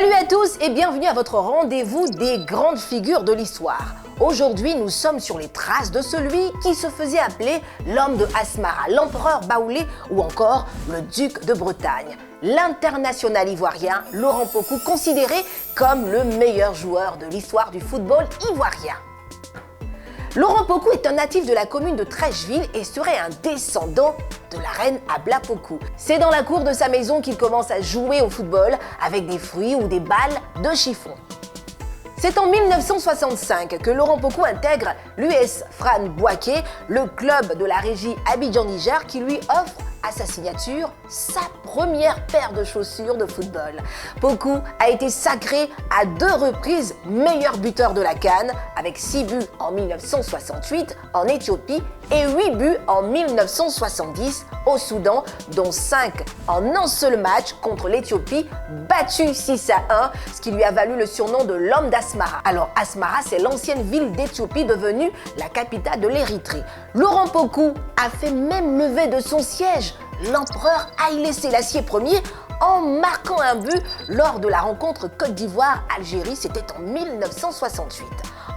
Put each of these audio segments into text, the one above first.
Salut à tous et bienvenue à votre rendez-vous des grandes figures de l'histoire. Aujourd'hui, nous sommes sur les traces de celui qui se faisait appeler l'homme de Asmara, l'empereur Baoulé ou encore le duc de Bretagne. L'international ivoirien Laurent Pokou, considéré comme le meilleur joueur de l'histoire du football ivoirien. Laurent Pokou est un natif de la commune de Treichville et serait un descendant de la reine Abla Pokou. C'est dans la cour de sa maison qu'il commence à jouer au football avec des fruits ou des balles de chiffon. C'est en 1965 que Laurent Pokou intègre l'US Fran Bouaké, le club de la régie Abidjan-Niger, qui lui offre à sa signature sa première paire de chaussures de football. Pokou a été sacré à 2 reprises meilleur buteur de la CAN, avec 6 buts en 1968 en Éthiopie et 8 buts en 1970 au Soudan, dont 5 en un seul match contre l'Éthiopie, battu 6-1, ce qui lui a valu le surnom de l'homme d'Asmara. Alors Asmara, c'est l'ancienne ville d'Éthiopie devenue la capitale de l'Érythrée. Laurent Pokou a fait même lever de son siège l'empereur Haïlé Sélassié Ier en marquant un but lors de la rencontre Côte d'Ivoire-Algérie, c'était en 1968.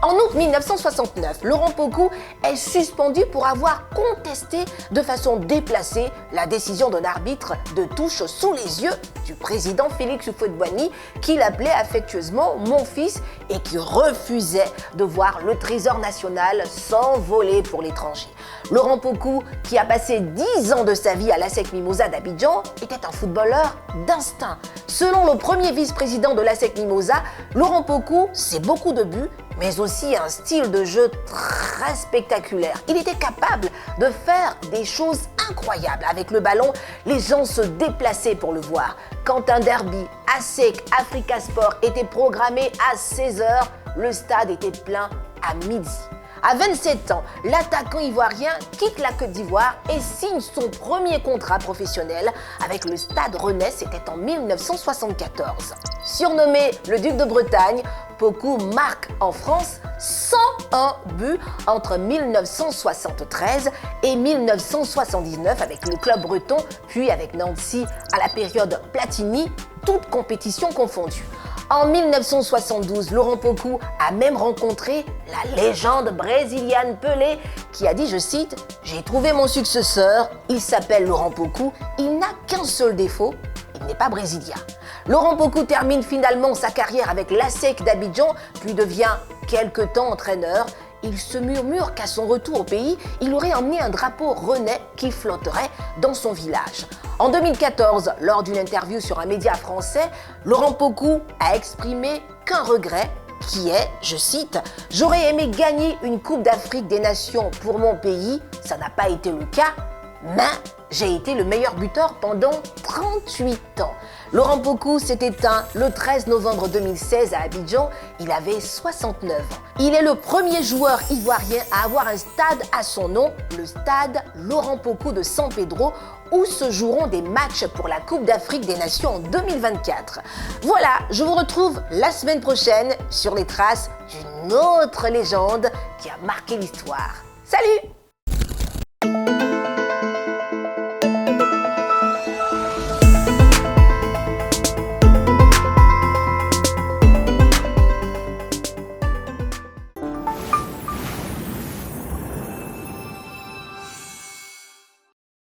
En août 1969, Laurent Pokou est suspendu pour avoir contesté de façon déplacée la décision d'un arbitre de touche sous les yeux du président Félix Houphouët-Boigny, qu'il appelait affectueusement « mon fils » et qui refusait de voir le trésor national s'envoler pour l'étranger. Laurent Pokou, qui a passé 10 ans de sa vie à l'ASEC Mimosas d'Abidjan, était un footballeur d'instinct. Selon le premier vice-président de l'ASEC Mimosas, Laurent Pokou, c'est beaucoup de buts, mais aussi un style de jeu très spectaculaire. Il était capable de faire des choses incroyables. Avec le ballon, les gens se déplaçaient pour le voir. Quand un derby ASEC Africa Sport était programmé à 16h, le stade était plein à midi. À 27 ans, l'attaquant ivoirien quitte la Côte d'Ivoire et signe son premier contrat professionnel avec le Stade Rennais, c'était en 1974. Surnommé le duc de Bretagne, Pokou marque en France 101 buts entre 1973 et 1979 avec le club breton, puis avec Nancy à la période Platini, toutes compétitions confondues. En 1972, Laurent Pokou a même rencontré la légende brésilienne Pelé qui a dit, je cite, « J'ai trouvé mon successeur, il s'appelle Laurent Pokou, il n'a qu'un seul défaut, il n'est pas brésilien. » Laurent Pokou termine finalement sa carrière avec l'ASEC d'Abidjan, puis devient quelque temps entraîneur. Il se murmure qu'à son retour au pays, il aurait emmené un drapeau rennais qui flotterait dans son village. En 2014, lors d'une interview sur un média français, Laurent Pokou a exprimé qu'un regret qui est, je cite, « J'aurais aimé gagner une Coupe d'Afrique des Nations pour mon pays, ça n'a pas été le cas, mais j'ai été le meilleur buteur pendant 38 ans. » Laurent Pokou s'est éteint le 13 novembre 2016 à Abidjan, il avait 69 ans. Il est le premier joueur ivoirien à avoir un stade à son nom, le stade Laurent Pokou de San Pedro, où se joueront des matchs pour la Coupe d'Afrique des Nations en 2024. Voilà, je vous retrouve la semaine prochaine sur les traces d'une autre légende qui a marqué l'histoire. Salut!